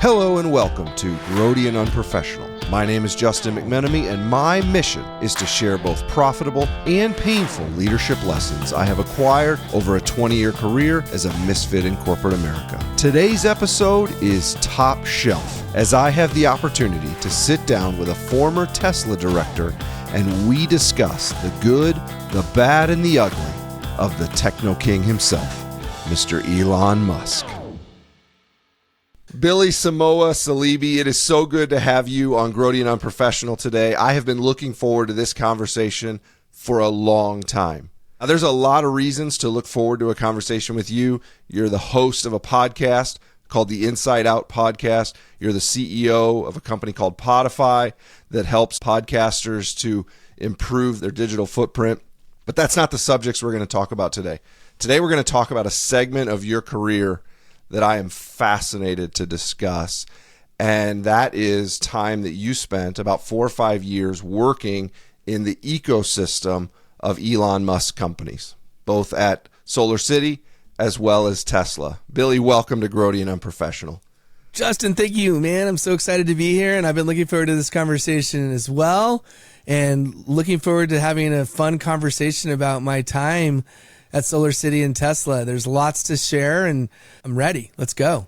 Hello and welcome to Grody and Unprofessional. My name is Justin McMenamy, and my mission is to share both profitable and painful leadership lessons I have acquired over a 20-year career as a misfit in corporate America. Today's episode is top shelf, as I have the opportunity to sit down with a former Tesla director and we discuss the good, the bad, and the ugly of the techno king himself, Mr. Elon Musk. Billy Samoa Saleebey, it is so good to have you on Grody and Unprofessional today. I have been looking forward to this conversation for a long time. Now, there's a lot of reasons to look forward to a conversation with you. You're the host of a podcast called the Inside Out Podcast. You're the CEO of a company called Podify that helps podcasters to improve their digital footprint. But that's not the subjects we're going to talk about today. Today, we're going to talk about a segment of your career that I am fascinated to discuss, and that is time that you spent about 4 or 5 years working in the ecosystem of Elon Musk companies, both at SolarCity as well as Tesla. Billy, welcome to Grody and Unprofessional. Justin, thank you, man. I'm so excited to be here, and I've been looking forward to this conversation as well, and looking forward to having a fun conversation about my time at SolarCity and Tesla. There's lots to share, and I'm ready. Let's go.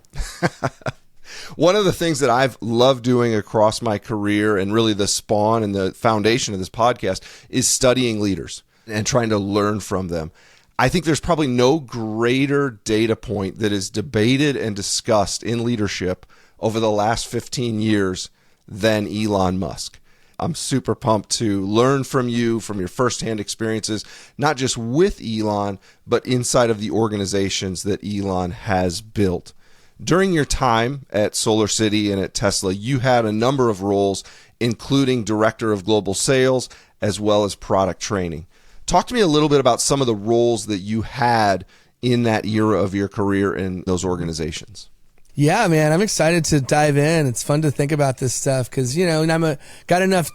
One of the things that I've loved doing across my career, and really the spawn and the foundation of this podcast, is studying leaders and trying to learn from them. I think there's probably no greater data point that is debated and discussed in leadership over the last 15 years than Elon Musk. I'm super pumped to learn from you, from your firsthand experiences, not just with Elon, but inside of the organizations that Elon has built. During your time at SolarCity and at Tesla, you had a number of roles, including Director of Global Sales, as well as product training. Talk to me a little bit about some of the roles that you had in that era of your career in those organizations. Yeah, man, I'm excited to dive in. It's fun to think about this stuff because, and got enough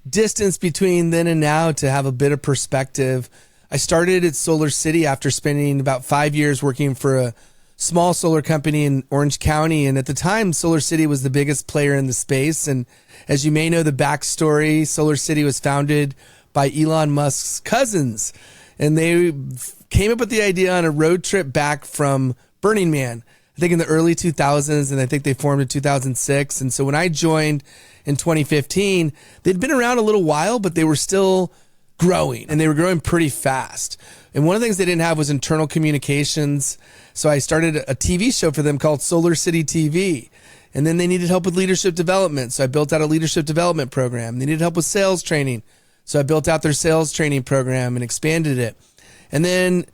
distance between then and now to have a bit of perspective. I started at SolarCity after spending about 5 years working for a small solar company in Orange County. And at the time, SolarCity was the biggest player in the space. And as you may know, the backstory, SolarCity was founded by Elon Musk's cousins. And they came up with the idea on a road trip back from Burning Man, I think in the early 2000s, and I think they formed in 2006. And so when I joined in 2015, they'd been around a little while, but they were still growing, and they were growing pretty fast. And one of the things they didn't have was internal communications. So I started a TV show for them called SolarCity TV. And then they needed help with leadership development. So I built out a leadership development program. They needed help with sales training. So I built out their sales training program and expanded it. And then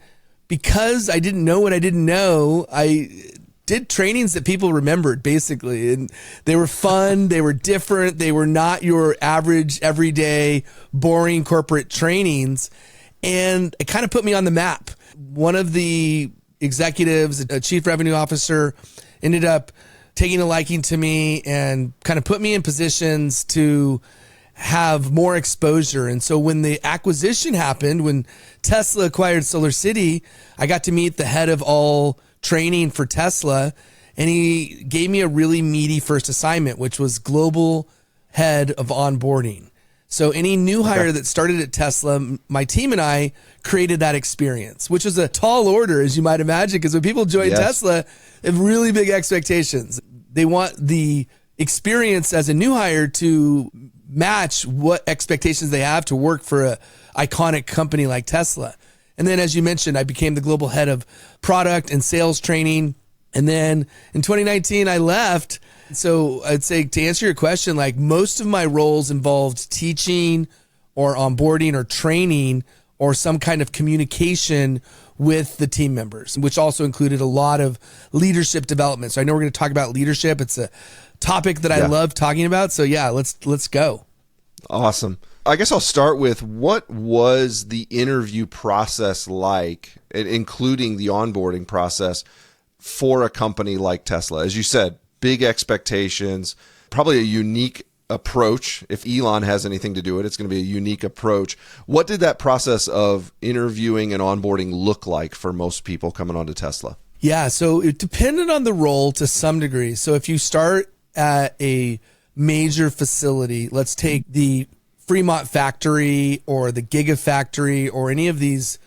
because I didn't know what I didn't know, I did trainings that people remembered, basically. And they were fun. They were different. They were not your average, everyday, boring corporate trainings. And it kind of put me on the map. One of the executives, a chief revenue officer, ended up taking a liking to me and kind of put me in positions to have more exposure. And so when the acquisition happened, when Tesla acquired SolarCity, I got to meet the head of all training for Tesla, and he gave me a really meaty first assignment, which was global head of onboarding. So any new hire that started at Tesla, my team and I created that experience, which was a tall order, as you might imagine, because when people join Tesla, they have really big expectations. They want the experience as a new hire to match what expectations they have to work for an iconic company like Tesla. And then, as you mentioned, I became the global head of product and sales training. And then in 2019, I left. So I'd say, to answer your question, like, most of my roles involved teaching or onboarding or training or some kind of communication with the team members, which also included a lot of leadership development. So I know we're going to talk about leadership. It's a topic that I love talking about. So yeah, let's go. Awesome. I guess I'll start with, what was the interview process like, including the onboarding process for a company like Tesla? As you said, big expectations, probably a unique approach. If Elon has anything to do with it, it's going to be a unique approach. What did that process of interviewing and onboarding look like for most people coming onto Tesla? Yeah, so it depended on the role to some degree. So if you start at a major facility, let's take the Fremont factory or the Gigafactory or any of these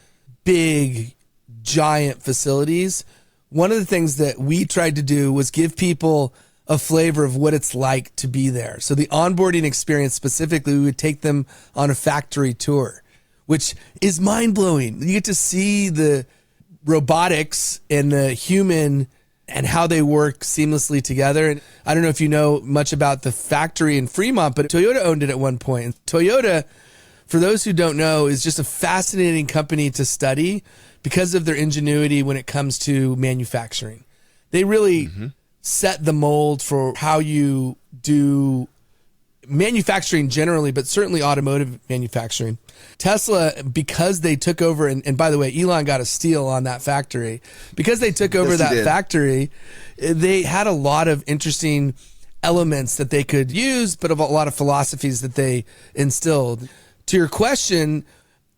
big, giant facilities, one of the things that we tried to do was give people a flavor of what it's like to be there. So the onboarding experience specifically, we would take them on a factory tour, which is mind-blowing. You get to see the robotics and the human and how they work seamlessly together. And I don't know if you know much about the factory in Fremont, but Toyota owned it at one point. And Toyota, for those who don't know, is just a fascinating company to study because of their ingenuity when it comes to manufacturing. They really set the mold for how you do manufacturing generally, but certainly automotive manufacturing. Tesla, because they took over, and by the way, Elon got a steal on that factory. Because they took over that factory, they had a lot of interesting elements that they could use, but a lot of philosophies that they instilled. To your question,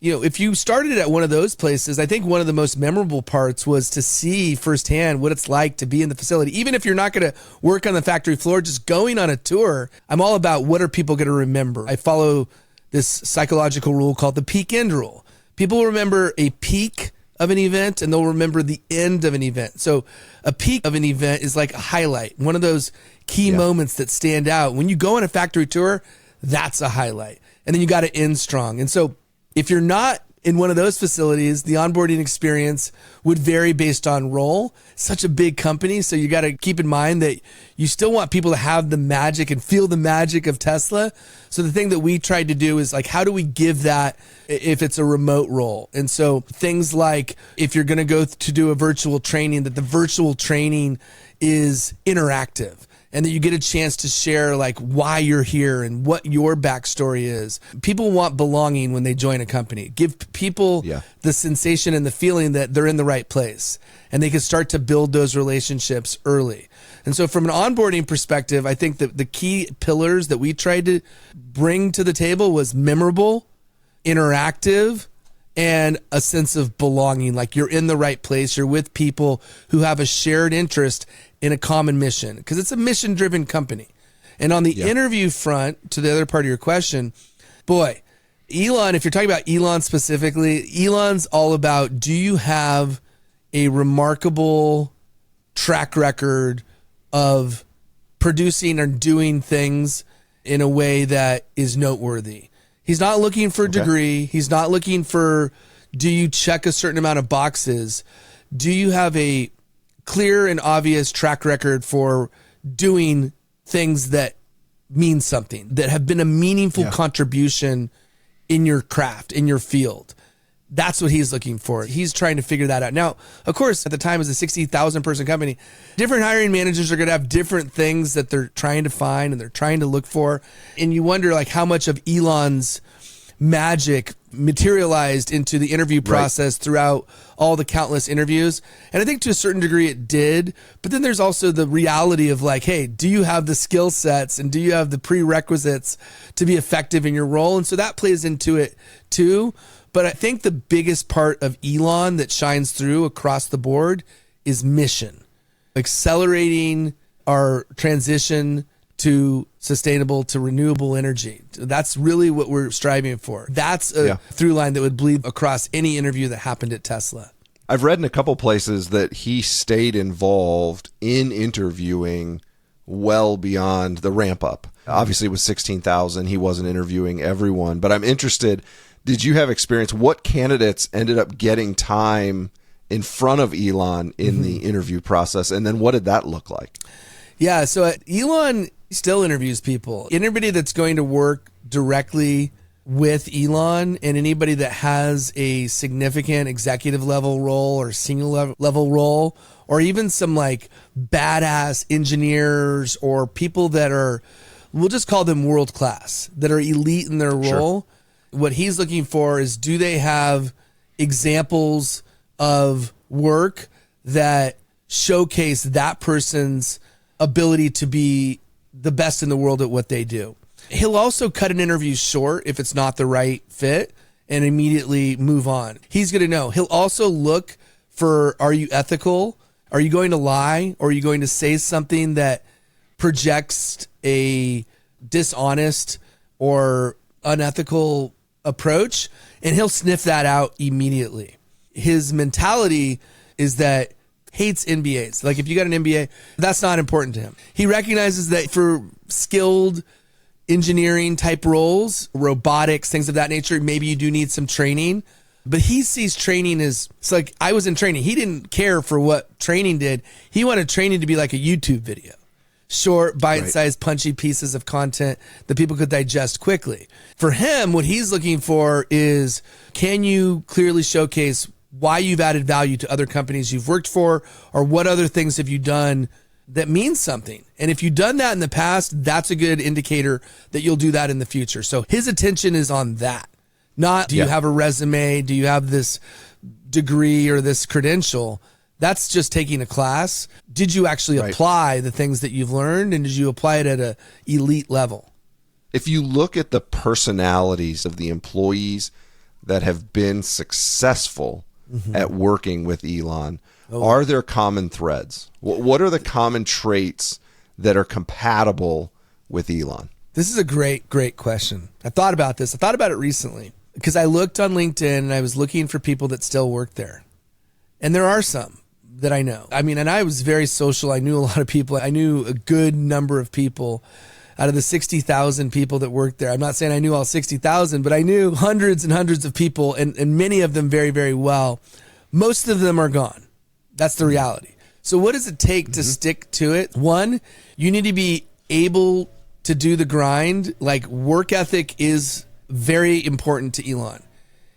if you started at one of those places, I think one of the most memorable parts was to see firsthand what it's like to be in the facility. Even if you're not going to work on the factory floor, just going on a tour, I'm all about what are people going to remember. I follow this psychological rule called the peak end rule. People will remember a peak of an event and they'll remember the end of an event. So a peak of an event is like a highlight, one of those key moments that stand out. When you go on a factory tour, that's a highlight. And then you got to end strong. And so if you're not in one of those facilities, the onboarding experience would vary based on role. Such a big company, so you got to keep in mind that you still want people to have the magic and feel the magic of Tesla. So the thing that we tried to do is like, how do we give that if it's a remote role? And so things like if you're going to go to do a virtual training, that the virtual training is interactive. And that you get a chance to share like why you're here and what your backstory is. People want belonging when they join a company. Give people the sensation and the feeling that they're in the right place and they can start to build those relationships early. And so from an onboarding perspective, I think that the key pillars that we tried to bring to the table was memorable, interactive, and a sense of belonging. Like you're in the right place. You're with people who have a shared interest in a common mission, because it's a mission-driven company. And on the interview front, to the other part of your question, boy, Elon, if you're talking about Elon specifically, Elon's all about, do you have a remarkable track record of producing or doing things in a way that is noteworthy? He's not looking for a degree. He's not looking for, do you check a certain amount of boxes? Do you have a clear and obvious track record for doing things that mean something, that have been a meaningful contribution in your craft, in your field? That's what he's looking for. He's trying to figure that out. Now, of course, at the time, as a 60,000 person company, different hiring managers are going to have different things that they're trying to find and they're trying to look for. And you wonder like how much of Elon's magic materialized into the interview process throughout all the countless interviews. And I think to a certain degree it did, but then there's also the reality of like, hey, do you have the skill sets and do you have the prerequisites to be effective in your role? And so that plays into it too. But I think the biggest part of Elon that shines through across the board is mission. Accelerating our transition to sustainable, to renewable energy. That's really what we're striving for. That's a through line that would bleed across any interview that happened at Tesla. I've read in a couple places that he stayed involved in interviewing well beyond the ramp up. Obviously, with 16,000, he wasn't interviewing everyone. But I'm interested, did you have experience? What candidates ended up getting time in front of Elon in the interview process? And then what did that look like? Yeah, so Elon still interviews people. Anybody that's going to work directly with Elon and anybody that has a significant executive level role or senior level role, or even some like badass engineers or people that are, we'll just call them world class, that are elite in their role. What he's looking for is, do they have examples of work that showcase that person's ability to be the best in the world at what they do? He'll also cut an interview short if it's not the right fit and immediately move on. He's going to know. He'll also look for, are you ethical? Are you going to lie, or are you going to say something that projects a dishonest or unethical approach? And he'll sniff that out immediately. His mentality is that hates MBAs. Like if you got an MBA, that's not important to him. He recognizes that for skilled engineering type roles, robotics, things of that nature, maybe you do need some training. But he sees training as, it's like I was in training. He didn't care for what training did. He wanted training to be like a YouTube video. Short, bite-sized, punchy pieces of content that people could digest quickly. For him, what he's looking for is, can you clearly showcase why you've added value to other companies you've worked for, or what other things have you done that means something? And if you've done that in the past, that's a good indicator that you'll do that in the future. So his attention is on that. Not, do you have a resume? Do you have this degree or this credential? That's just taking a class. Did you actually apply the things that you've learned, and did you apply it at an elite level? If you look at the personalities of the employees that have been successful at working with Elon, are there common threads? What are the common traits that are compatible with Elon? This is a great question. I thought about this. I thought about it recently because I looked on LinkedIn and I was looking for people that still work there. And there are some that I know. I mean, and I was very social. I knew a lot of people. I knew a good number of people out of the 60,000 people that worked there. I'm not saying I knew all 60,000, but I knew hundreds and hundreds of people, and many of them very, very well. Most of them are gone. That's the reality. So what does it take to stick to it? One, you need to be able to do the grind. Like, work ethic is very important to Elon.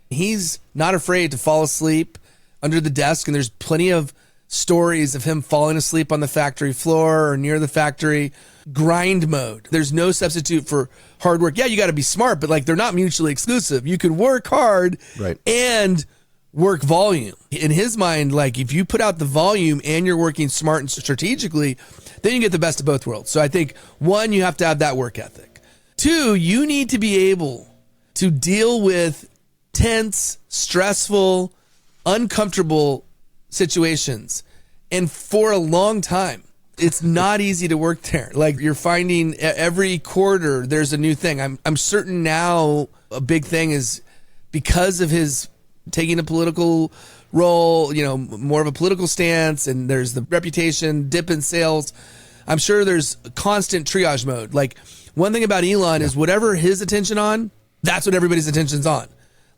He's not afraid to fall asleep under the desk, and there's plenty of stories of him falling asleep on the factory floor or near the factory. Grind mode. There's no substitute for hard work. Yeah, you got to be smart, but like, they're not mutually exclusive. You can work hard and work volume. In his mind, like, if you put out the volume and you're working smart and strategically, then you get the best of both worlds. So I think, one, you have to have that work ethic. Two, you need to be able to deal with tense, stressful, uncomfortable situations. And for a long time, it's not easy to work there. Like, you're finding every quarter there's a new thing. I'm certain now a big thing is because of his taking a political role, you know, more of a political stance, and there's the reputation, dip in sales. I'm sure there's constant triage mode. Like, one thing about Elon is whatever his attention on, that's what everybody's attention's on.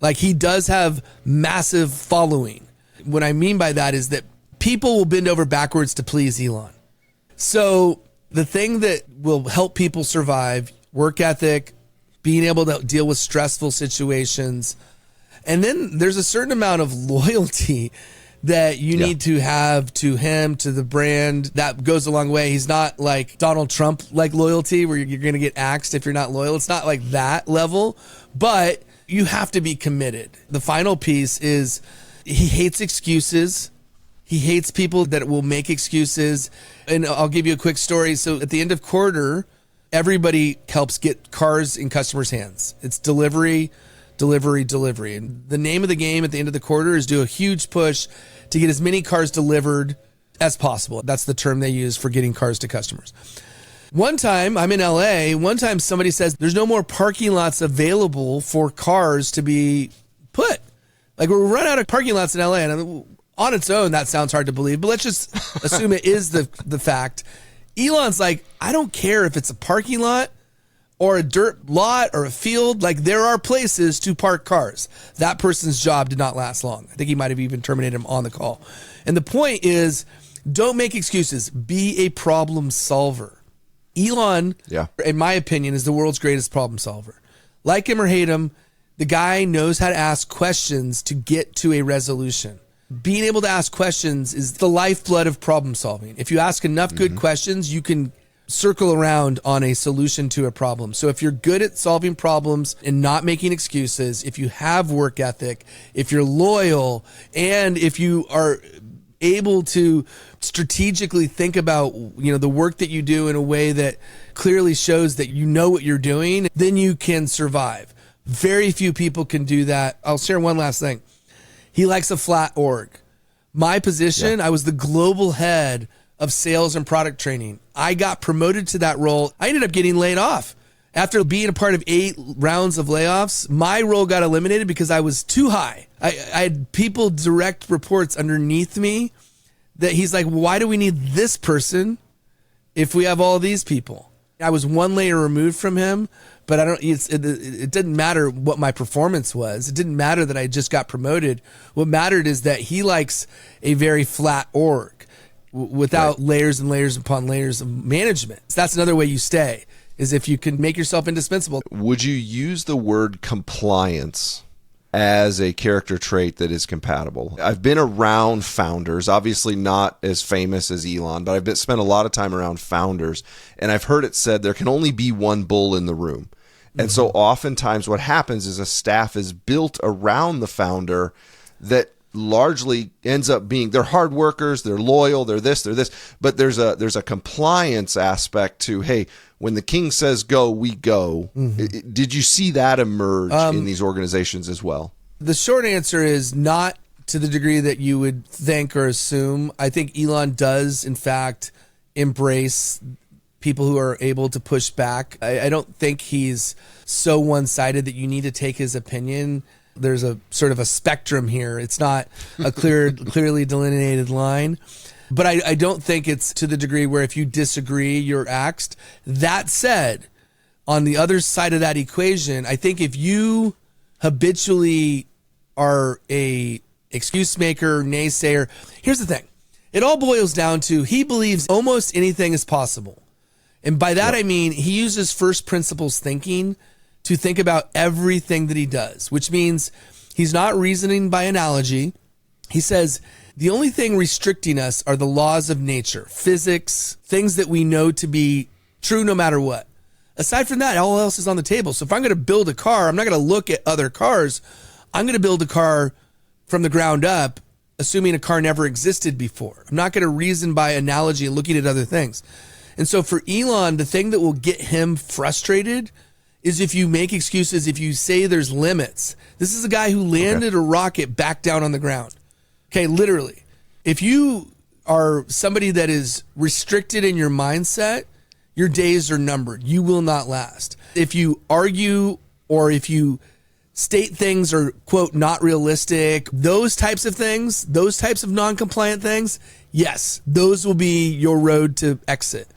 Like, he does have massive following. What I mean by that is that people will bend over backwards to please Elon. So the thing that will help people survive, work ethic, being able to deal with stressful situations, and then there's a certain amount of loyalty that you need to have to him, to the brand. That goes a long way. He's not like Donald Trump like loyalty where you're going to get axed if you're not loyal. It's not like that level, but you have to be committed. The final piece is he hates excuses. He hates people that will make excuses. And I'll give you a quick story. So at the end of quarter, everybody helps get cars in customers' hands. It's delivery. And the name of the game at the end of the quarter is do a huge push to get as many cars delivered as possible. That's the term they use for getting cars to customers. One time, I'm in LA, somebody says there's no more parking lots available for cars to be put. Like, we're run out of parking lots in LA, and on its own, that sounds hard to believe, but let's just assume it is the fact. Elon's like, I don't care if it's a parking lot or a dirt lot or a field. Like, there are places to park cars. That person's job did not last long. I think he might have even terminated him on the call. And the point is, don't make excuses. Be a problem solver. Elon, in my opinion, is the world's greatest problem solver. Like him or hate him, the guy knows how to ask questions to get to a resolution. Being able to ask questions is the lifeblood of problem solving. If you ask enough good questions, you can circle around on a solution to a problem. So if you're good at solving problems and not making excuses, if you have work ethic, if you're loyal, and if you are able to strategically think about, you know, the work that you do in a way that clearly shows that you know what you're doing, then you can survive. Very few people can do that. I'll share one last thing. He likes a flat org. My position, I was the global head of sales and product training. I got promoted to that role. I ended up getting laid off. After being a part of 8 rounds of layoffs, my role got eliminated because I was too high. I had people direct reports underneath me that he's like, why do we need this person if we have all these people? I was one layer removed from him, but it didn't matter what my performance was. It didn't matter that I just got promoted. What mattered is that he likes a very flat org without layers and layers upon layers of management. So that's another way you stay, is if you can make yourself indispensable. Would you use the word compliance as a character trait that is compatible? I've been around founders, obviously not as famous as Elon, but I've spent a lot of time around founders, and I've heard it said there can only be one bull in the room. And so oftentimes what happens is a staff is built around the founder that largely ends up being, they're hard workers, they're loyal, they're this, but there's a compliance aspect to, hey, when the king says go, we go. Did you see that emerge in these organizations as well? The short answer is not to the degree that you would think or assume. I think Elon does, in fact, embrace people who are able to push back. I don't think he's so one-sided that you need to take his opinion. There's a sort of a spectrum here. It's not a clearly delineated line. But I don't think it's to the degree where if you disagree, you're axed. That said, on the other side of that equation, I think if you habitually are a excuse maker, naysayer, here's the thing. It all boils down to he believes almost anything is possible. And by that, I mean, he uses first principles thinking to think about everything that he does, which means he's not reasoning by analogy. He says, the only thing restricting us are the laws of nature, physics, things that we know to be true no matter what. Aside from that, all else is on the table. So if I'm going to build a car, I'm not going to look at other cars. I'm going to build a car from the ground up, assuming a car never existed before. I'm not going to reason by analogy and looking at other things. And so for Elon, the thing that will get him frustrated is if you make excuses, if you say there's limits. This is a guy who landed a rocket back down on the ground. Okay, literally. If you are somebody that is restricted in your mindset, your days are numbered. You will not last. If you argue or if you state things are, quote, not realistic, those types of things, those types of non-compliant things, yes, those will be your road to exit.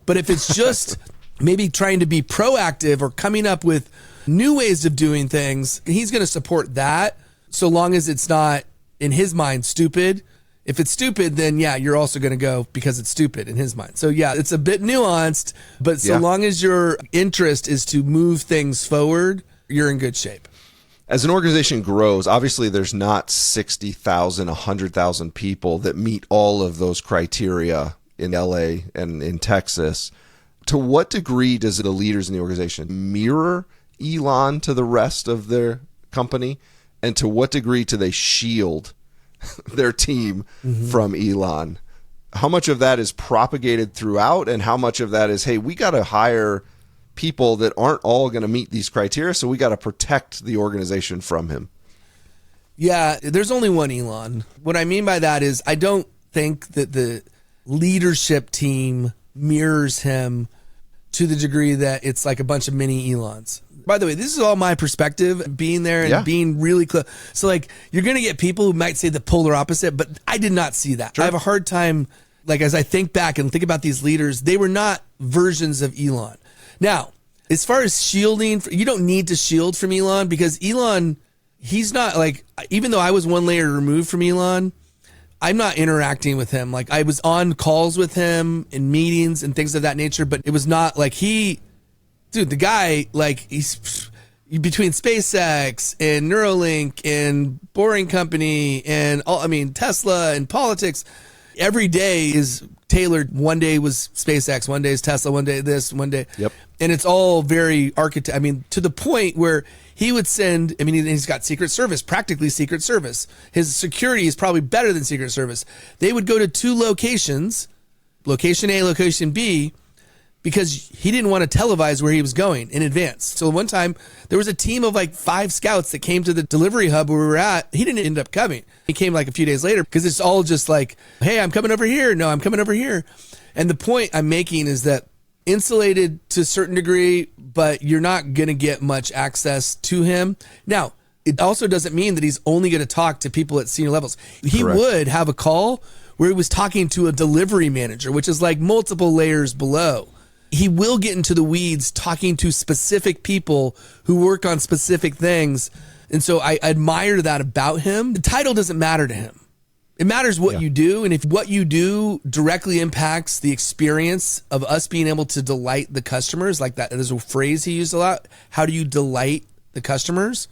But if it's just maybe trying to be proactive or coming up with new ways of doing things, he's going to support that so long as it's not, in his mind, stupid. If it's stupid, then yeah, you're also going to go because it's stupid in his mind. So yeah, it's a bit nuanced, but so long as your interest is to move things forward, you're in good shape. As an organization grows, obviously there's not 60,000, 100,000 people that meet all of those criteria in LA and in Texas. To what degree does the leaders in the organization mirror Elon to the rest of their company? And to what degree do they shield their team from Elon? How much of that is propagated throughout, and how much of that is, hey, we got to hire people that aren't all going to meet these criteria, so we got to protect the organization from him? Yeah, there's only one Elon. What I mean by that is I don't think that the leadership team mirrors him to the degree that it's like a bunch of mini Elons. By the way, this is all my perspective, being there and being really close. So like, you're going to get people who might say the polar opposite, but I did not see that. Sure. I have a hard time, like, as I think back and think about these leaders, they were not versions of Elon. Now, as far as shielding, you don't need to shield from Elon, because Elon, he's not like, even though I was one layer removed from Elon, I'm not interacting with him. Like, I was on calls with him in meetings and things of that nature, but it was not like the guy, like, he's between SpaceX and Neuralink and Boring Company and Tesla and politics. Every day is tailored. One day was SpaceX, one day is Tesla, one day this, one day. Yep. And it's all very to the point where he would send, he's got Secret Service, practically Secret Service. His security is probably better than Secret Service. They would go to 2 locations, location A, location B, because he didn't want to televise where he was going in advance. So one time there was a team of like 5 scouts that came to the delivery hub where we were at. He didn't end up coming. He came like a few days later because it's all just like, hey, I'm coming over here. No, I'm coming over here. And the point I'm making is that insulated to a certain degree, but you're not going to get much access to him. Now, it also doesn't mean that he's only going to talk to people at senior levels. He Correct. would have a call where he was talking to a delivery manager, which is like multiple layers below. He will get into the weeds talking to specific people who work on specific things. And so I admire that about him. The title doesn't matter to him. It matters what you do. And if what you do directly impacts the experience of us being able to delight the customers, like that, there's a phrase he used a lot. How do you delight the customers?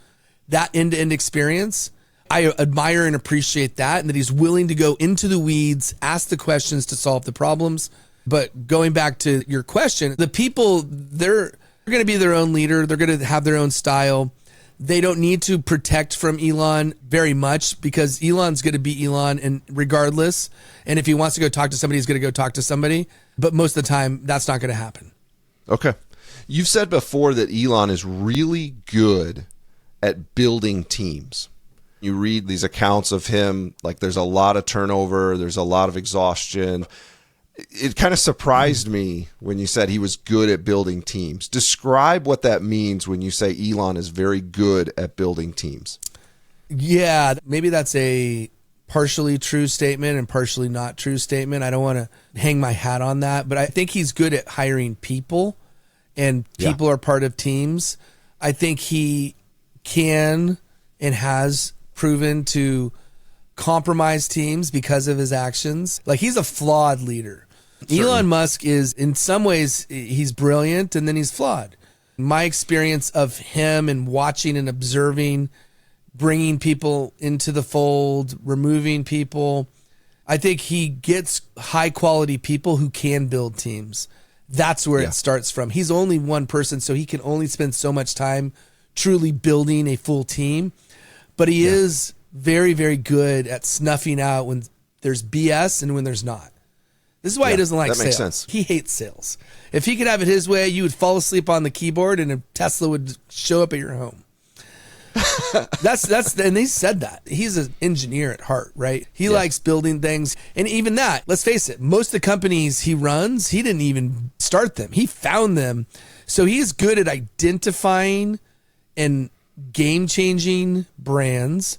That end-to-end experience, I admire and appreciate that, and that he's willing to go into the weeds, ask the questions to solve the problems. But going back to your question, the people, they're going to be their own leader. They're going to have their own style. They don't need to protect from Elon very much because Elon's going to be Elon and regardless. And if he wants to go talk to somebody, he's going to go talk to somebody. But most of the time, that's not going to happen. Okay. You've said before that Elon is really good at building teams. You read these accounts of him, like there's a lot of turnover, there's a lot of exhaustion. It kind of surprised me when you said he was good at building teams. Describe what that means when you say Elon is very good at building teams. Yeah, maybe that's a partially true statement and partially not true statement. I don't want to hang my hat on that, but I think he's good at hiring people, and people are part of teams. I think he can and has proven to compromise teams because of his actions. Like, he's a flawed leader. Certainly. Elon Musk is, in some ways, he's brilliant and then he's flawed. My experience of him and watching and observing, bringing people into the fold, removing people, I think he gets high quality people who can build teams. That's where it starts from. He's only one person, so he can only spend so much time truly building a full team. But he is very, very good at snuffing out when there's BS and when there's not. This is why he doesn't like sales. Makes sense. He hates sales. If he could have it his way, you would fall asleep on the keyboard and a Tesla would show up at your home. And he said that. He's an engineer at heart, right? He likes building things. And even that, let's face it, most of the companies he runs, he didn't even start them. He found them. So he's good at identifying and game-changing brands.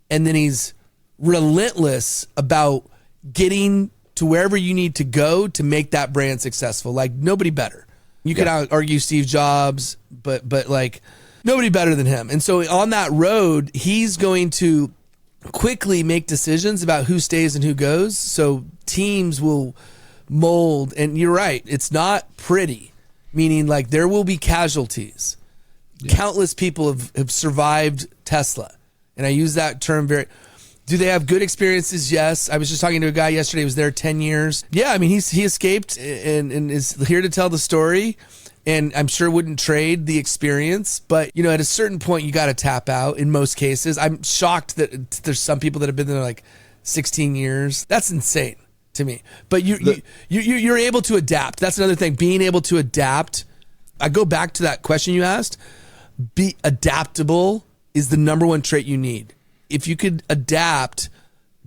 And then he's relentless about getting to wherever you need to go to make that brand successful. Like, nobody better. You could argue Steve Jobs, but like, nobody better than him. And so on that road, he's going to quickly make decisions about who stays and who goes. So teams will mold. And you're right, it's not pretty, meaning like there will be casualties. Countless people have survived Tesla. And I use that term very... Do they have good experiences? Yes. I was just talking to a guy yesterday who was there 10 years. Yeah, I mean, he escaped and is here to tell the story. And I'm sure wouldn't trade the experience. But, you know, at a certain point, you got to tap out in most cases. I'm shocked that there's some people that have been there like 16 years. That's insane to me. But you're able to adapt. That's another thing. Being able to adapt. I go back to that question you asked. Be adaptable is the number one trait you need. If you could adapt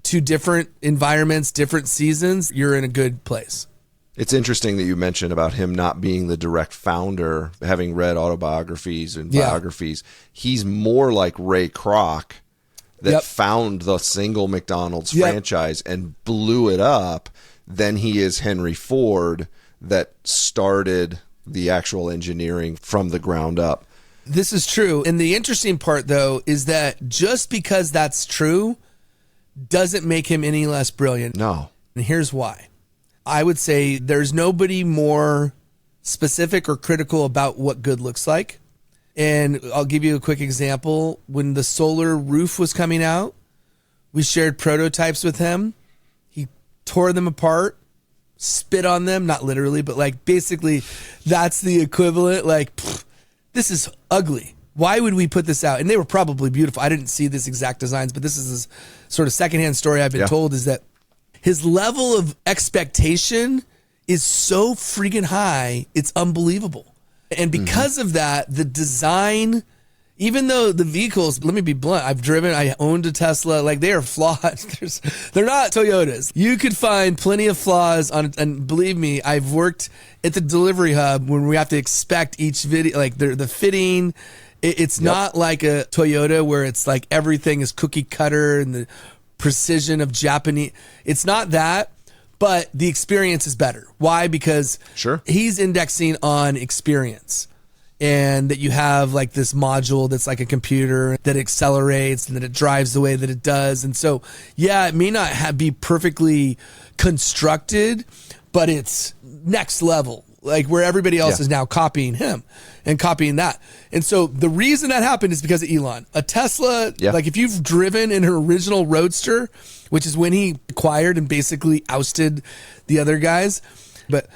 to different environments, different seasons, you're in a good place. It's interesting that you mentioned about him not being the direct founder, having read autobiographies and biographies. He's more like Ray Kroc that found the single McDonald's franchise and blew it up than he is Henry Ford that started the actual engineering from the ground up. This is true. And the interesting part, though, is that just because that's true doesn't make him any less brilliant. No. And here's why. I would say there's nobody more specific or critical about what good looks like. And I'll give you a quick example. When the solar roof was coming out, we shared prototypes with him. He tore them apart, spit on them, not literally, but like basically that's the equivalent. Like, this is ugly. Why would we put this out? And they were probably beautiful. I didn't see this exact designs, but this is this sort of secondhand story I've been told, is that his level of expectation is so freaking high, it's unbelievable. And because of that, the design, even though the vehicles, let me be blunt, I owned a Tesla, like they are flawed. They're not Toyotas. You could find plenty of flaws on, and believe me, I've worked at the delivery hub when we have to inspect each video, like the fitting. It's not like a Toyota where it's like everything is cookie cutter and the precision of Japanese. It's not that, but the experience is better. Why? Because he's indexing on experience. And that you have like this module that's like a computer that accelerates and that it drives the way that it does. And so, yeah, it may not be perfectly constructed, but it's next level, like where everybody else is now copying him and copying that. And so the reason that happened is because of Elon. A Tesla, like if you've driven in her original Roadster, which is when he acquired and basically ousted the other guys, but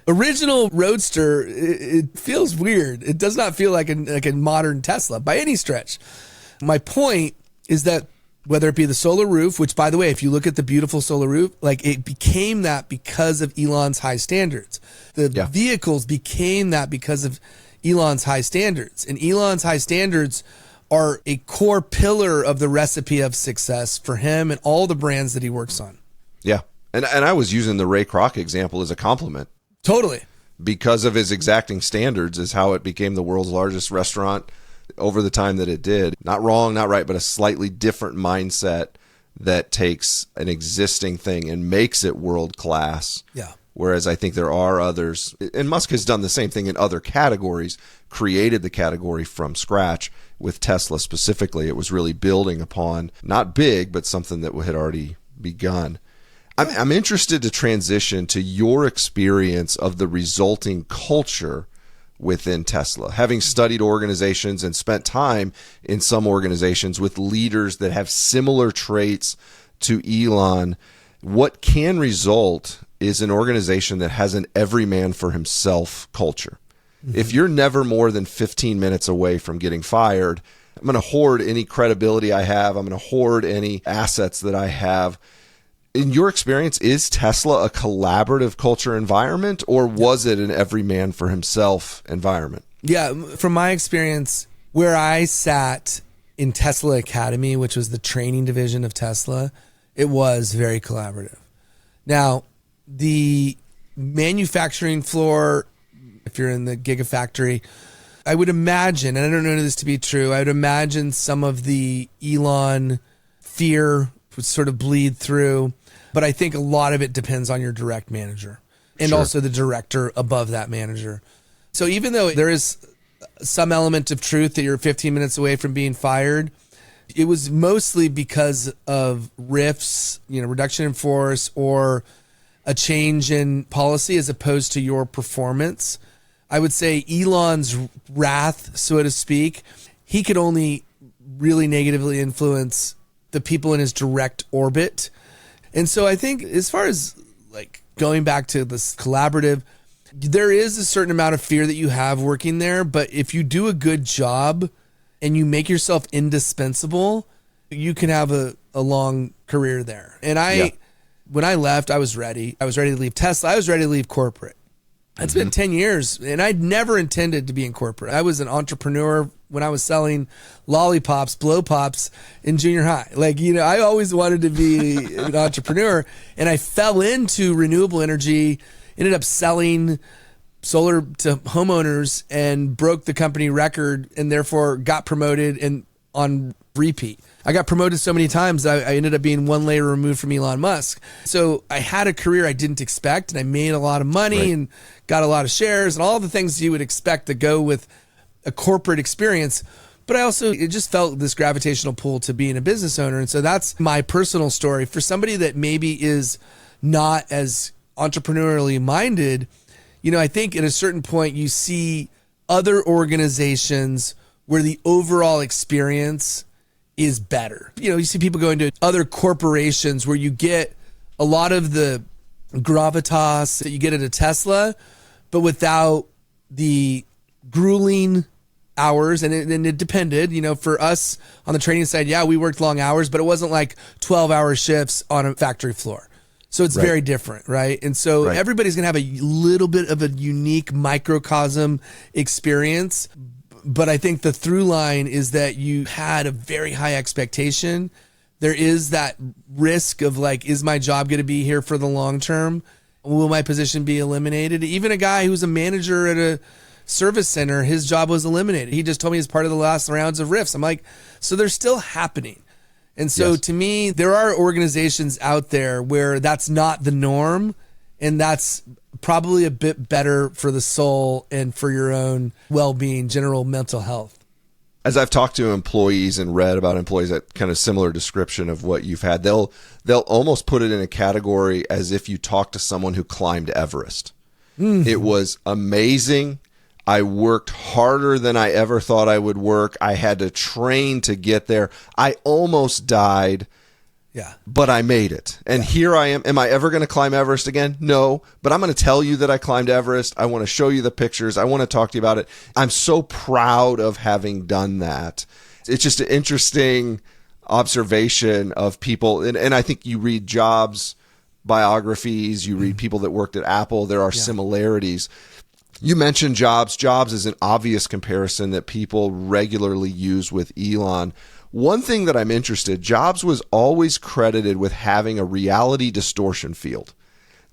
original Roadster, it feels weird. It does not feel like a modern Tesla by any stretch. My point is that whether it be the solar roof, which by the way, if you look at the beautiful solar roof, like it became that because of Elon's high standards. The vehicles became that because of Elon's high standards. And Elon's high standards are a core pillar of the recipe of success for him and all the brands that he works on. Yeah. And I was using the Ray Kroc example as a compliment. Totally. Because of his exacting standards is how it became the world's largest restaurant over the time that it did. Not wrong, not right, but a slightly different mindset that takes an existing thing and makes it world class. Yeah. Whereas I think there are others, and Musk has done the same thing in other categories, created the category from scratch. With Tesla specifically, it was really building upon, not big, but something that had already begun. I'm interested to transition to your experience of the resulting culture within Tesla. Having studied organizations and spent time in some organizations with leaders that have similar traits to Elon, what can result is an organization that has an every man for himself culture. If you're never more than 15 minutes away from getting fired, I'm going to hoard any credibility I have. I'm going to hoard any assets that I have. In your experience, is Tesla a collaborative culture environment, or was it an every man for himself environment? Yeah, from my experience, where I sat in Tesla Academy, which was the training division of Tesla, it was very collaborative. Now, the manufacturing floor, if you're in the Gigafactory, I would imagine, and I don't know this to be true, I would imagine some of the Elon fear would sort of bleed through. But I think a lot of it depends on your direct manager and also the director above that manager. So even though there is some element of truth that you're 15 minutes away from being fired, it was mostly because of rifts, reduction in force or a change in policy as opposed to your performance. I would say Elon's wrath, so to speak, he could only really negatively influence the people in his direct orbit. And so I think as far as like going back to this collaborative, there is a certain amount of fear that you have working there. But if you do a good job and you make yourself indispensable, you can have a long career there. And when I left, I was ready. I was ready to leave Tesla. I was ready to leave corporate. It's been 10 years and I'd never intended to be in corporate. I was an entrepreneur when I was selling lollipops, blow pops in junior high. I always wanted to be an entrepreneur, and I fell into renewable energy, ended up selling solar to homeowners and broke the company record and therefore got promoted and on repeat. I got promoted so many times that I ended up being one layer removed from Elon Musk. So I had a career I didn't expect, and I made a lot of money and got a lot of shares and all the things you would expect to go with a corporate experience. But it just felt this gravitational pull to being a business owner. And so that's my personal story. For somebody that maybe is not as entrepreneurially minded, I think at a certain point you see other organizations where the overall experience is better. You see people going to other corporations where you get a lot of the gravitas that you get at a Tesla, but without the grueling hours. And it depended, for us on the training side, we worked long hours, but it wasn't like 12-hour shifts on a factory floor. So it's very different, right? And so everybody's going to have a little bit of a unique microcosm experience. But I think the through line is that you had a very high expectation. There is that risk of like, is my job going to be here for the long term? Will my position be eliminated? Even a guy who's a manager at a service center, his job was eliminated. He just told me as part of the last rounds of rifts. I'm like, so they're still happening. And so to me, there are organizations out there where that's not the norm, and that's probably a bit better for the soul and for your own well-being, general mental health. As I've talked to employees and read about employees, that kind of similar description of what you've had, they'll almost put it in a category as if you talk to someone who climbed Everest. It was amazing. I worked harder than I ever thought I would work. I had to train to get there. I almost died, but I made it. And here I am. Am I ever going to climb Everest again? No, but I'm going to tell you that I climbed Everest. I want to show you the pictures. I want to talk to you about it. I'm so proud of having done that. It's just an interesting observation of people. And I think you read Jobs biographies, you read people that worked at Apple. There are similarities. You mentioned Jobs. Jobs is an obvious comparison that people regularly use with Elon. One thing that I'm interested, Jobs was always credited with having a reality distortion field,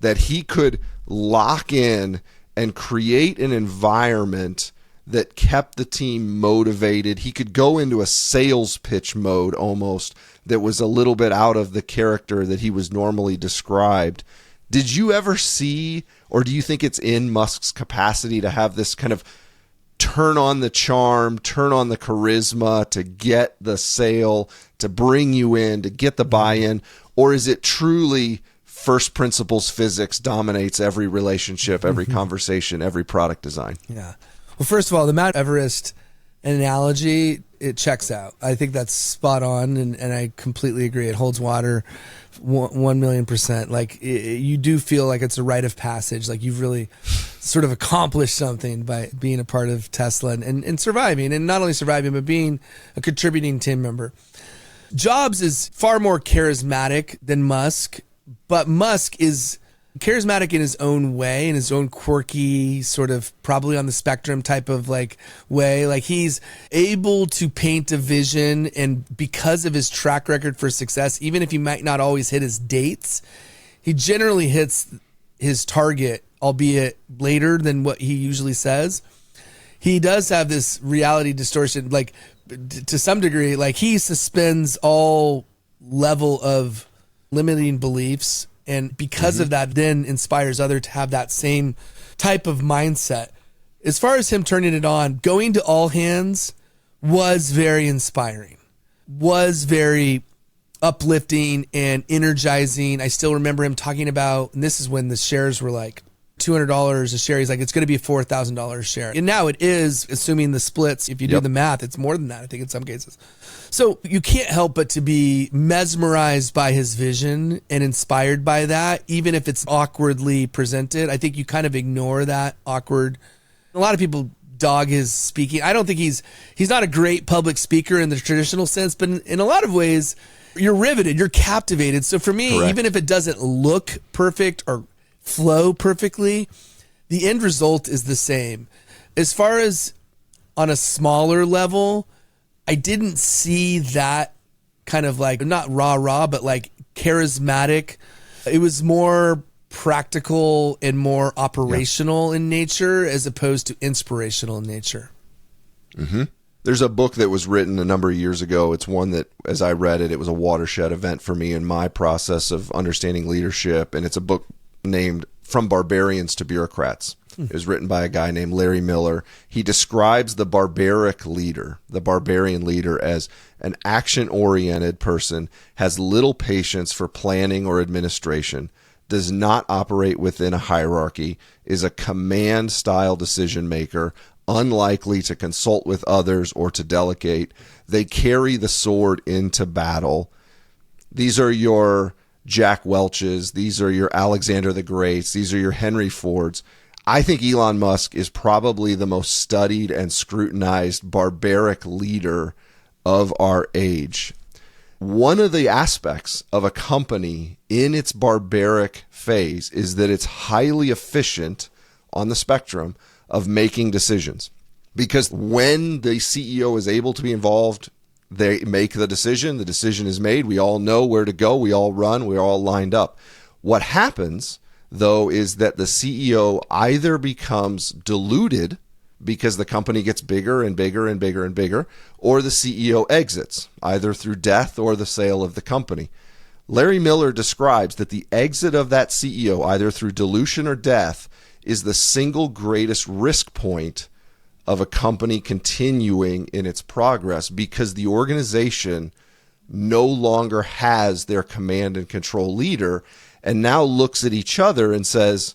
that he could lock in and create an environment that kept the team motivated. He could go into a sales pitch mode almost that was a little bit out of the character that he was normally described. Did you ever see, or do you think it's in Musk's capacity to have this kind of turn on the charm, turn on the charisma to get the sale, to bring you in, to get the buy-in? Or is it truly first principles physics dominates every relationship, every conversation, every product design? Yeah. Well, first of all, the Mount Everest analogy, it checks out. I think that's spot on, and I completely agree. It holds water 1,000,000%. Like, you do feel like it's a rite of passage. Like, you've really sort of accomplished something by being a part of Tesla and surviving, and not only surviving, but being a contributing team member. Jobs is far more charismatic than Musk, but Musk is charismatic in his own way, in his own quirky, sort of probably on the spectrum type of like way. Like, he's able to paint a vision, and because of his track record for success, even if he might not always hit his dates, he generally hits his target, albeit later than what he usually says. He does have this reality distortion, like to some degree, like he suspends all level of limiting beliefs. And because of that, then inspires others to have that same type of mindset. As far as him turning it on, going to all hands was very inspiring, was very uplifting and energizing. I still remember him talking about, and this is when the shares were like $200 a share. He's like, it's going to be a $4,000 share. And now it is, assuming the splits, if you do the math, it's more than that, I think, in some cases. So you can't help but to be mesmerized by his vision and inspired by that, even if it's awkwardly presented. I think you kind of ignore that awkward. A lot of people dog his speaking. I don't think he's not a great public speaker in the traditional sense, but in a lot of ways, you're riveted, you're captivated. So for me, even if it doesn't look perfect or flow perfectly, the end result is the same. As far as on a smaller level, I didn't see that kind of like, not rah, but like charismatic. It was more practical and more operational in nature as opposed to inspirational in nature. Mm-hmm. There's a book that was written a number of years ago. It's one that, as I read it, it was a watershed event for me in my process of understanding leadership. And it's a book named From Barbarians to Bureaucrats. It was written by a guy named Larry Miller. He describes the barbarian leader, as an action-oriented person, has little patience for planning or administration, does not operate within a hierarchy, is a command-style decision maker, unlikely to consult with others or to delegate. They carry the sword into battle. These are your Jack Welches. These are your Alexander the Greats. These are your Henry Fords. I think Elon Musk is probably the most studied and scrutinized barbaric leader of our age. One of the aspects of a company in its barbaric phase is that it's highly efficient on the spectrum of making decisions. Because when the CEO is able to be involved, they make the decision is made, we all know where to go, we all run, we're all lined up. What happens, though, is that the CEO either becomes diluted because the company gets bigger and bigger and bigger and bigger, or the CEO exits, either through death or the sale of the company. Larry Miller describes that the exit of that CEO, either through dilution or death, is the single greatest risk point of a company continuing in its progress, because the organization no longer has their command and control leader and now looks at each other and says,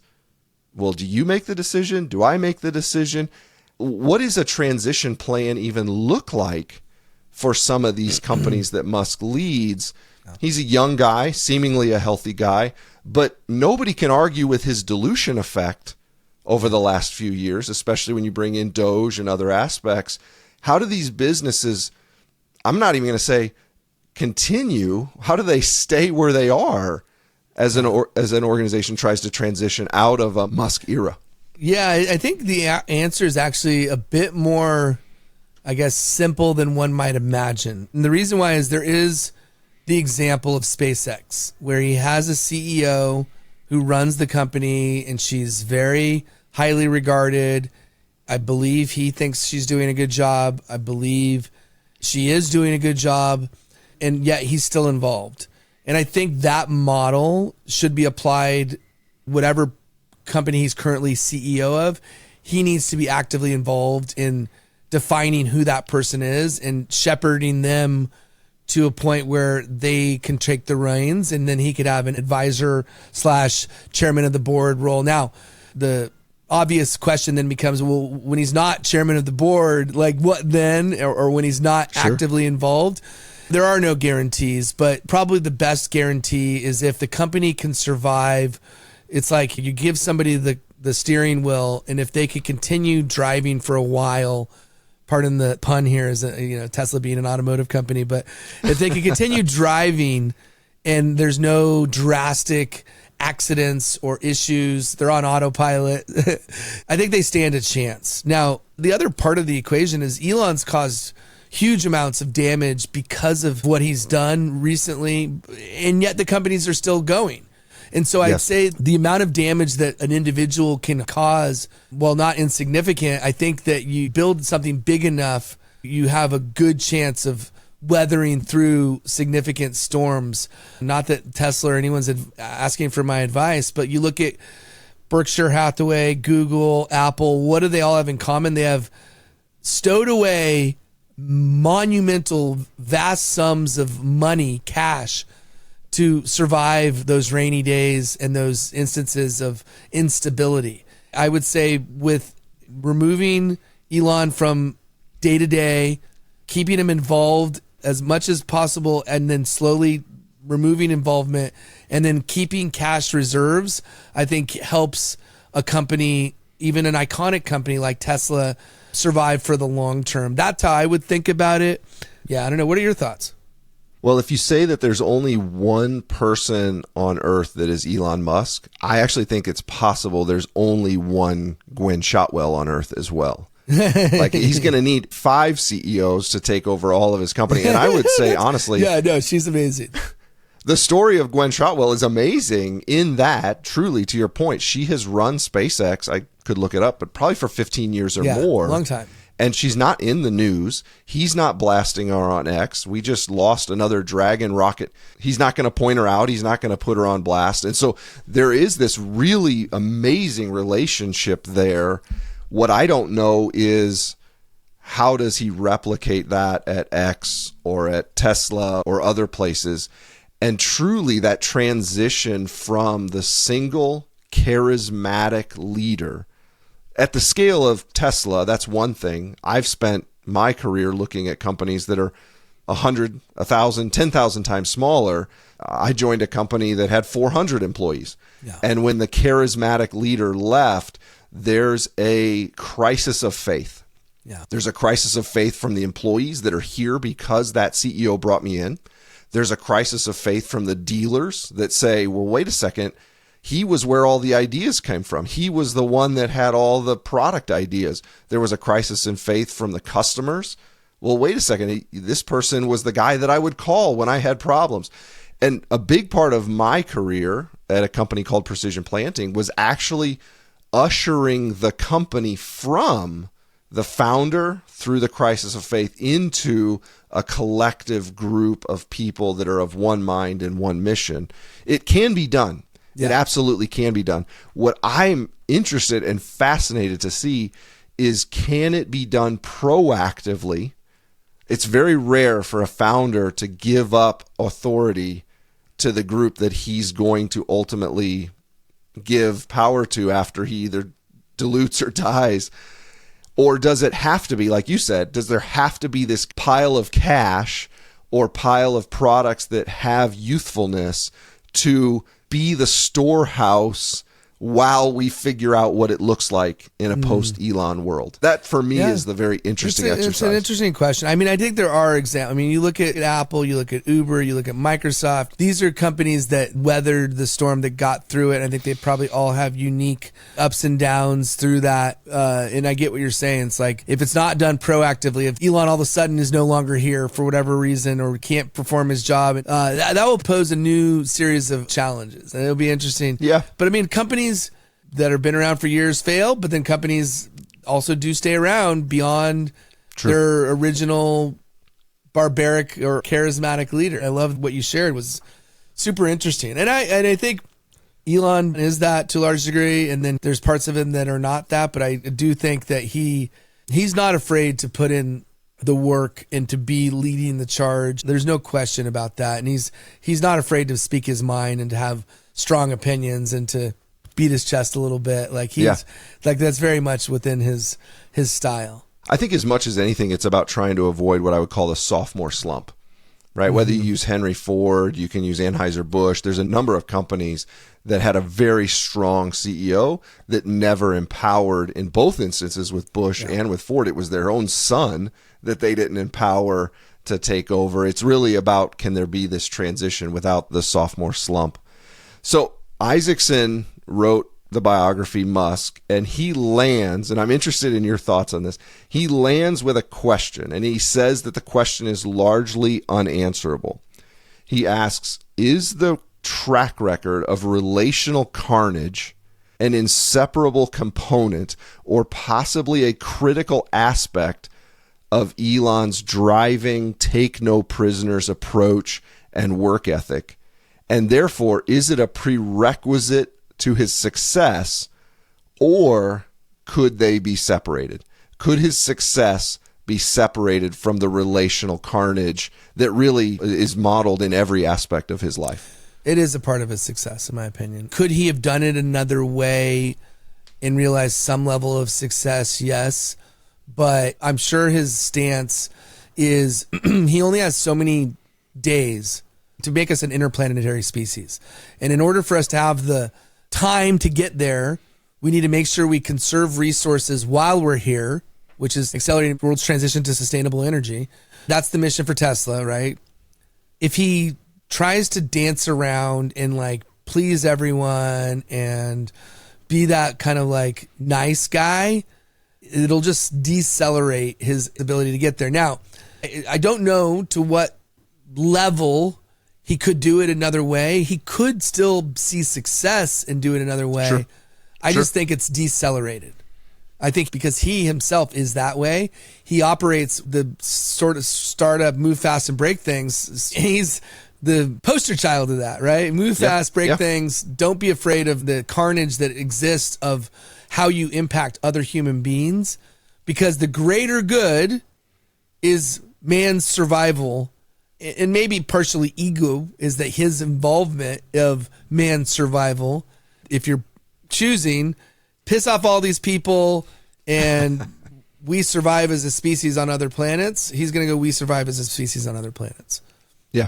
well, do you make the decision? Do I make the decision? What does a transition plan even look like for some of these companies that Musk leads? He's a young guy, seemingly a healthy guy, but nobody can argue with his dilution effect over the last few years, especially when you bring in Doge and other aspects. How do these businesses, I'm not even going to say continue, how do they stay where they are as an organization tries to transition out of a Musk era? Yeah, I think the answer is actually a bit more, I guess, simple than one might imagine. And the reason why is there is the example of SpaceX, where he has a CEO who runs the company and she's very highly regarded. I believe he thinks she's doing a good job. I believe she is doing a good job, and yet he's still involved. And I think that model should be applied whatever company he's currently CEO of. He needs to be actively involved in defining who that person is and shepherding them to a point where they can take the reins, and then he could have an advisor / chairman of the board role. Now, the obvious question then becomes, well, when he's not chairman of the board, like what then? Or when he's not actively involved? There are no guarantees, but probably the best guarantee is if the company can survive. It's like you give somebody the steering wheel, and if they could continue driving for a while, pardon the pun here, as Tesla being an automotive company, but if they could continue driving and there's no drastic accidents or issues, they're on autopilot, I think they stand a chance. Now, the other part of the equation is Elon's caused huge amounts of damage because of what he's done recently, and yet the companies are still going. And so I'd say the amount of damage that an individual can cause, while not insignificant, I think that you build something big enough, you have a good chance of weathering through significant storms. Not that Tesla or anyone's asking for my advice, but you look at Berkshire Hathaway, Google, Apple, what do they all have in common? They have stowed away monumental, vast sums of money, cash, to survive those rainy days and those instances of instability. I would say with removing Elon from day to day, keeping him involved as much as possible, and then slowly removing involvement, and then keeping cash reserves, I think helps a company, even an iconic company like Tesla, survive for the long term. That's how I would think about it. Yeah, I don't know. What are your thoughts? Well, if you say that there's only one person on earth that is Elon Musk, I actually think it's possible there's only one Gwen Shotwell on earth as well. Like, he's going to need 5 CEOs to take over all of his company. And I would say, honestly, yeah, no, she's amazing. The story of Gwen Shotwell is amazing in that, truly, to your point, she has run SpaceX, I could look it up, but probably for 15 years or more. Long time. And she's not in the news. He's not blasting her on X. We just lost another Dragon rocket. He's not going to point her out. He's not going to put her on blast. And so there is this really amazing relationship there. What I don't know is, how does he replicate that at X or at Tesla or other places? And truly that transition from the single charismatic leader at the scale of Tesla, that's one thing. I've spent my career looking at companies that are 100, 1,000, 10,000 times smaller. I joined a company that had 400 employees. Yeah. And when the charismatic leader left, there's a crisis of faith. Yeah. There's a crisis of faith from the employees that are here because that CEO brought me in. There's a crisis of faith from the dealers that say, well, wait a second, he was where all the ideas came from. He was the one that had all the product ideas. There was a crisis in faith from the customers. Well, wait a second, this person was the guy that I would call when I had problems. And a big part of my career at a company called Precision Planting was actually ushering the company from the founder through the crisis of faith into a collective group of people that are of one mind and one mission. It can be done. Yeah. It absolutely can be done. What I'm interested and fascinated to see is, can it be done proactively? It's very rare for a founder to give up authority to the group that he's going to ultimately give power to after he either dilutes or dies. Or does it have to be, like you said, does there have to be this pile of cash or pile of products that have youthfulness to be the storehouse while we figure out what it looks like in a post-Elon world? That, for me, is the very interesting exercise. It's an interesting question. I mean, I think there are examples. I mean, you look at Apple, you look at Uber, you look at Microsoft. These are companies that weathered the storm, that got through it. I think they probably all have unique ups and downs through that. And I get what you're saying. It's like, if it's not done proactively, if Elon all of a sudden is no longer here for whatever reason, or can't perform his job, that will pose a new series of challenges. And it'll be interesting. Yeah. But I mean, companies that have been around for years fail, but then companies also do stay around beyond their original barbaric or charismatic leader. I love what you shared, was super interesting. And I think Elon is that to a large degree, and then there's parts of him that are not that, but I do think that he's not afraid to put in the work and to be leading the charge. There's no question about that. And he's not afraid to speak his mind and to have strong opinions and to beat his chest a little bit. Like like that's very much within his style. I think as much as anything, it's about trying to avoid what I would call the sophomore slump, right? Mm-hmm. Whether you use Henry Ford, you can use Anheuser-Busch. There's a number of companies that had a very strong CEO that never empowered, in both instances with Bush and with Ford. It was their own son that they didn't empower to take over. It's really about, can there be this transition without the sophomore slump? So Isaacson wrote the biography Musk, and he lands, and I'm interested in your thoughts on this, he lands with a question, and he says that the question is largely unanswerable. He asks, is the track record of relational carnage an inseparable component or possibly a critical aspect of Elon's driving, take no prisoners approach and work ethic? And therefore, is it a prerequisite to his success, or could they be separated? Could his success be separated from the relational carnage that really is modeled in every aspect of his life? It is a part of his success, in my opinion. Could he have done it another way and realized some level of success? Yes. But I'm sure his stance is he only has so many days to make us an interplanetary species. And in order for us to have the time to get there, we need to make sure we conserve resources while we're here, which is accelerating the world's transition to sustainable energy. That's the mission for Tesla, right? If he tries to dance around and like please everyone and be that kind of like nice guy, it'll just decelerate his ability to get there. Now, I don't know to what level he could do it another way. He could still see success and do it another way. Sure. I just think it's decelerated. I think because he himself is that way, he operates the sort of startup, move fast and break things. He's the poster child of that, right? Move fast, break things. Don't be afraid of the carnage that exists of how you impact other human beings, because the greater good is man's survival. And maybe partially ego is that his involvement of man's survival, if you're choosing, piss off all these people and we survive as a species on other planets, he's going to go, we survive as a species on other planets. Yeah.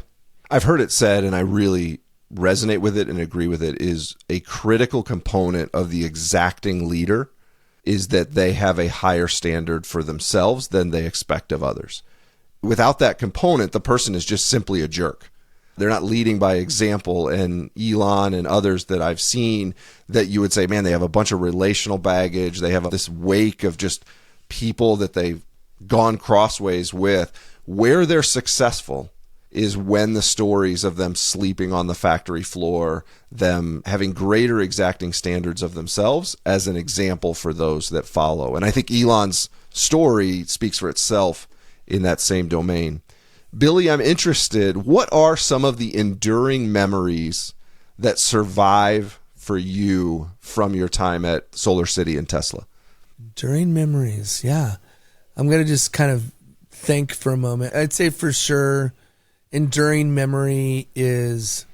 I've heard it said, and I really resonate with it and agree with it, is a critical component of the exacting leader is that they have a higher standard for themselves than they expect of others. Without that component, the person is just simply a jerk. They're not leading by example. And Elon and others that I've seen that you would say, man, they have a bunch of relational baggage. They have this wake of just people that they've gone crossways with. Where they're successful is when the stories of them sleeping on the factory floor, them having greater exacting standards of themselves as an example for those that follow. And I think Elon's story speaks for itself in that same domain. Billy, I'm interested, what are some of the enduring memories that survive for you from your time at SolarCity and Tesla? Enduring memories, yeah. I'm going to just kind of think for a moment. I'd say for sure, enduring memory is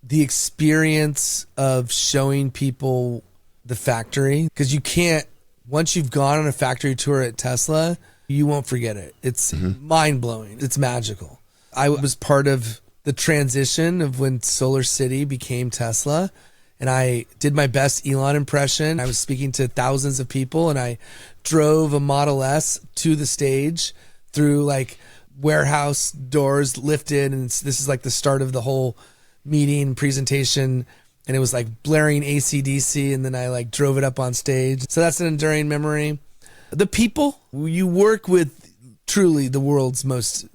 the experience of showing people the factory, because you can't, once you've gone on a factory tour at Tesla, you won't forget it. It's mind-blowing. It's magical. I was part of the transition of when SolarCity became Tesla, and I did my best Elon impression. I was speaking to thousands of people, and I drove a Model S to the stage through like warehouse doors lifted, and this is like the start of the whole meeting presentation, and it was like blaring AC/DC, and then I like drove it up on stage. So that's an enduring memory. The people you work with, truly the world's most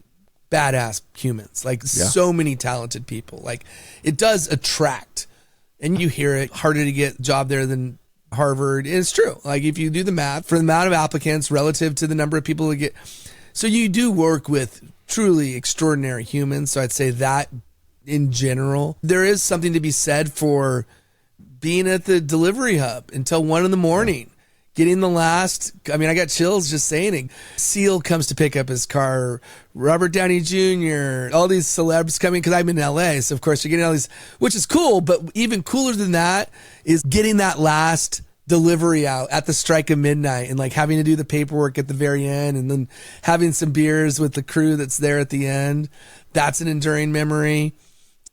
badass humans, like so many talented people. Like it does attract, and you hear it, harder to get a job there than Harvard. And it's true. Like if you do the math for the amount of applicants relative to the number of people who get, so you do work with truly extraordinary humans. So I'd say that in general, there is something to be said for being at the delivery hub until 1 a.m, getting the last, I mean, I got chills just saying it. Seal comes to pick up his car, Robert Downey Jr., all these celebs coming, because I'm in LA. So of course you're getting all these, which is cool, but even cooler than that is getting that last delivery out at the strike of midnight and like having to do the paperwork at the very end and then having some beers with the crew that's there at the end. That's an enduring memory.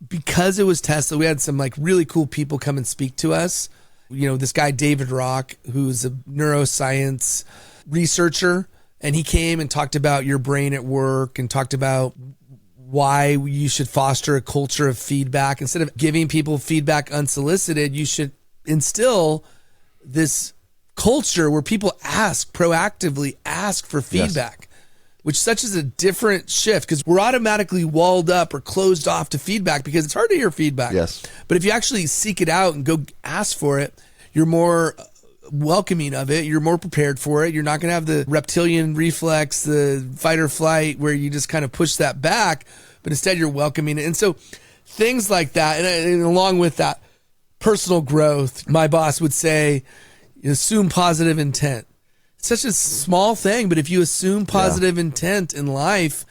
Because it was Tesla, we had some like really cool people come and speak to us. You know, this guy, David Rock, who's a neuroscience researcher, and he came and talked about your brain at work and talked about why you should foster a culture of feedback. Instead of giving people feedback unsolicited, you should instill this culture where people proactively ask for feedback, which such is a different shift, because we're automatically walled up or closed off to feedback because it's hard to hear feedback. Yes. But if you actually seek it out and go ask for it, you're more welcoming of it. You're more prepared for it. You're not going to have the reptilian reflex, the fight or flight, where you just kind of push that back, but instead you're welcoming it. And so things like that, and along with that, personal growth, my boss would say, assume positive intent. It's such a small thing, but if you assume positive intent in life,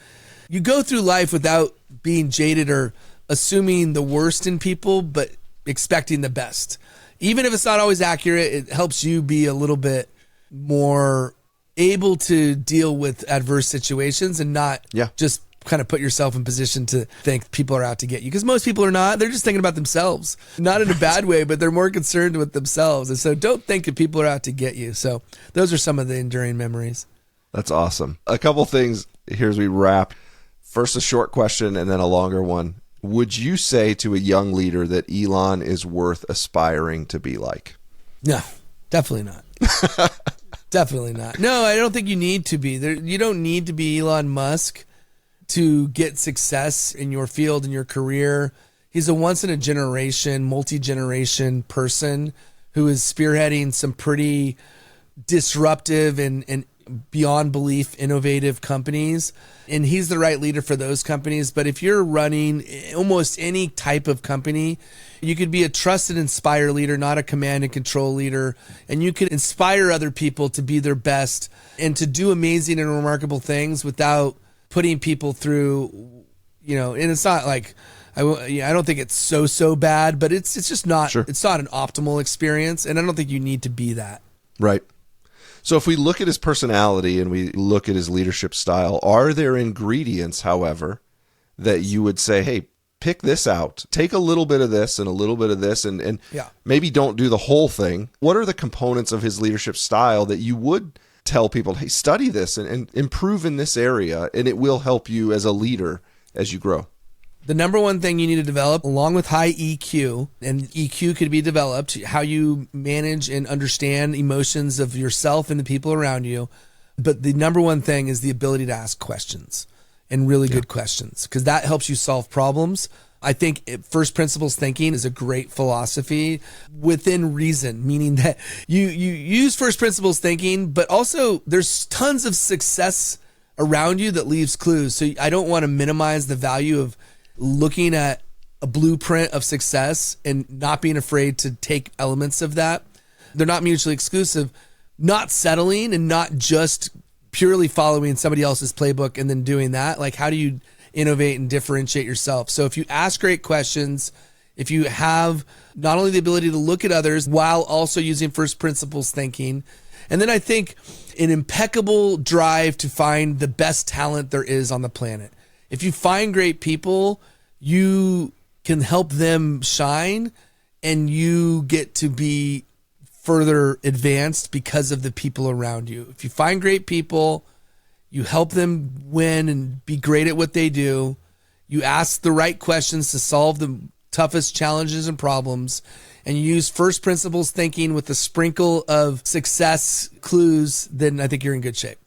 you go through life without being jaded or assuming the worst in people, but expecting the best. Even if it's not always accurate, it helps you be a little bit more able to deal with adverse situations and not just kind of put yourself in position to think people are out to get you, because most people are not. They're just thinking about themselves, not in a bad way, but they're more concerned with themselves. And so don't think that people are out to get you. So those are some of the enduring memories. That's awesome. A couple things here as we wrap. First, a short question and then a longer one. Would you say to a young leader that Elon is worth aspiring to be like? No, definitely not. Definitely not. No, I don't think you need to be. You don't need to be Elon Musk to get success in your field, in your career. He's a once-in-a-generation, multi-generation person who is spearheading some pretty disruptive and beyond belief innovative companies. And he's the right leader for those companies. But if you're running almost any type of company, you could be a trusted, inspire leader, not a command and control leader. And you can inspire other people to be their best and to do amazing and remarkable things without putting people through, and it's not like, I don't think it's so bad, but it's just not, It's not an optimal experience. And I don't think you need to be that. Right. So if we look at his personality and we look at his leadership style, are there ingredients, however, that you would say, hey, pick this out, take a little bit of this and a little bit of this, and maybe don't do the whole thing? What are the components of his leadership style that you would tell people, hey, study this and improve in this area, and it will help you as a leader as you grow? The number one thing you need to develop, along with high EQ, and EQ could be developed, how you manage and understand emotions of yourself and the people around you. But the number one thing is the ability to ask questions, and really good questions, because that helps you solve problems. I think first principles thinking is a great philosophy within reason, meaning that you use first principles thinking, but also there's tons of success around you that leaves clues. So I don't want to minimize the value of looking at a blueprint of success and not being afraid to take elements of that. They're not mutually exclusive. Not settling and not just purely following somebody else's playbook and then doing that. Like, how do you innovate and differentiate yourself? So if you ask great questions, if you have not only the ability to look at others while also using first principles thinking, and then I think an impeccable drive to find the best talent there is on the planet. If you find great people, you can help them shine, and you get to be further advanced because of the people around you. If you find great people, you help them win and be great at what they do. You ask the right questions to solve the toughest challenges and problems, and you use first principles thinking with a sprinkle of success clues, then I think you're in good shape.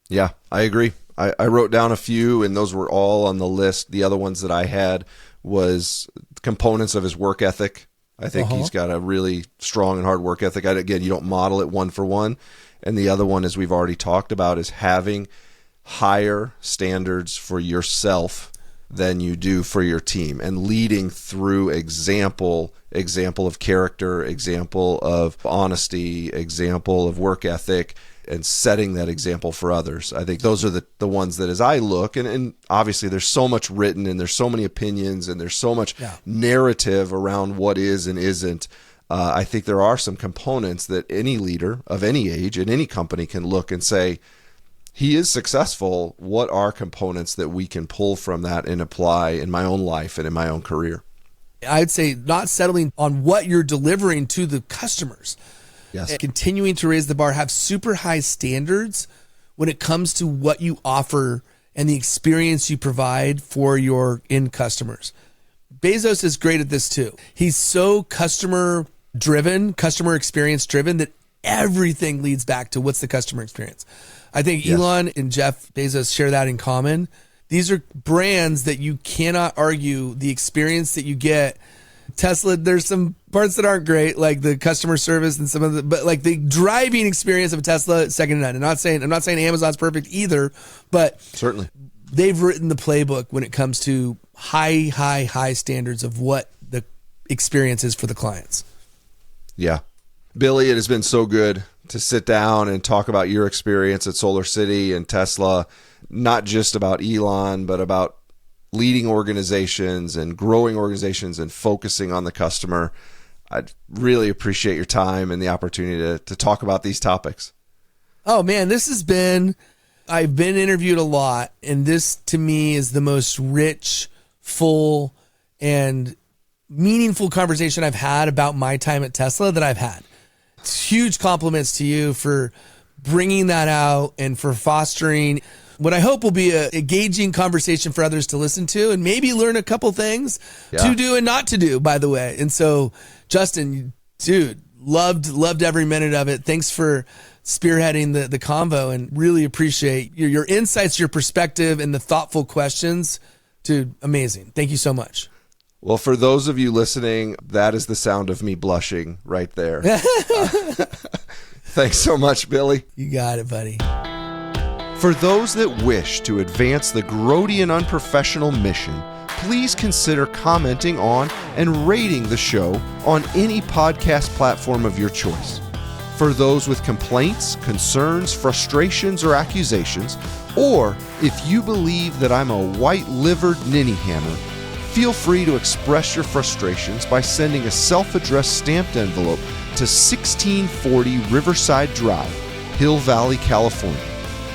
Yeah, I agree. I wrote down a few, and those were all on the list. The other ones that I had was components of his work ethic. I think he's got a really strong and hard work ethic. Again, you don't model it one for one. And the other one, as we've already talked about, is having higher standards for yourself than you do for your team, and leading through example of character, example of honesty, example of work ethic, and setting that example for others. I think those are the ones that, as I look, and obviously there's so much written, and there's so many opinions, and there's so much narrative around what is and isn't. I think there are some components that any leader of any age in any company can look and say, he is successful. What are components that we can pull from that and apply in my own life and in my own career? I'd say not settling on what you're delivering to the customers. Yes. And continuing to raise the bar, have super high standards when it comes to what you offer and the experience you provide for your end customers. Bezos is great at this too. He's so customer driven, customer experience driven, that everything leads back to what's the customer experience. I think Elon and Jeff Bezos share that in common. These are brands that you cannot argue the experience that you get. Tesla, there's some parts that aren't great, like the customer service and some of the, but like the driving experience of a Tesla, second to none. I'm not saying Amazon's perfect either, but certainly they've written the playbook when it comes to high standards of what the experience is for the clients. Yeah. Billy, it has been so good to sit down and talk about your experience at SolarCity and Tesla, not just about Elon, but about leading organizations and growing organizations and focusing on the customer. I really appreciate your time and the opportunity to talk about these topics. Oh man, I've been interviewed a lot, and this to me is the most rich, full, and meaningful conversation I've had about my time at Tesla that I've had. It's huge compliments to you for bringing that out and for fostering what I hope will be a engaging conversation for others to listen to, and maybe learn a couple things to do and not to do, by the way. And so, Justin, dude, loved every minute of it. Thanks for spearheading the convo, and really appreciate your insights, your perspective, and the thoughtful questions. Dude, amazing. Thank you so much. Well, for those of you listening, that is the sound of me blushing right there. Thanks so much, Billy. You got it, buddy. For those that wish to advance the grody and unprofessional mission, please consider commenting on and rating the show on any podcast platform of your choice. For those with complaints, concerns, frustrations, or accusations, or if you believe that I'm a white-livered ninny hammer, feel free to express your frustrations by sending a self-addressed stamped envelope to 1640 Riverside Drive, Hill Valley, California.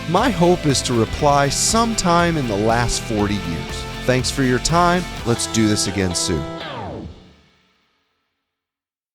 My hope is to reply sometime in the last 40 years. Thanks for your time. Let's do this again soon.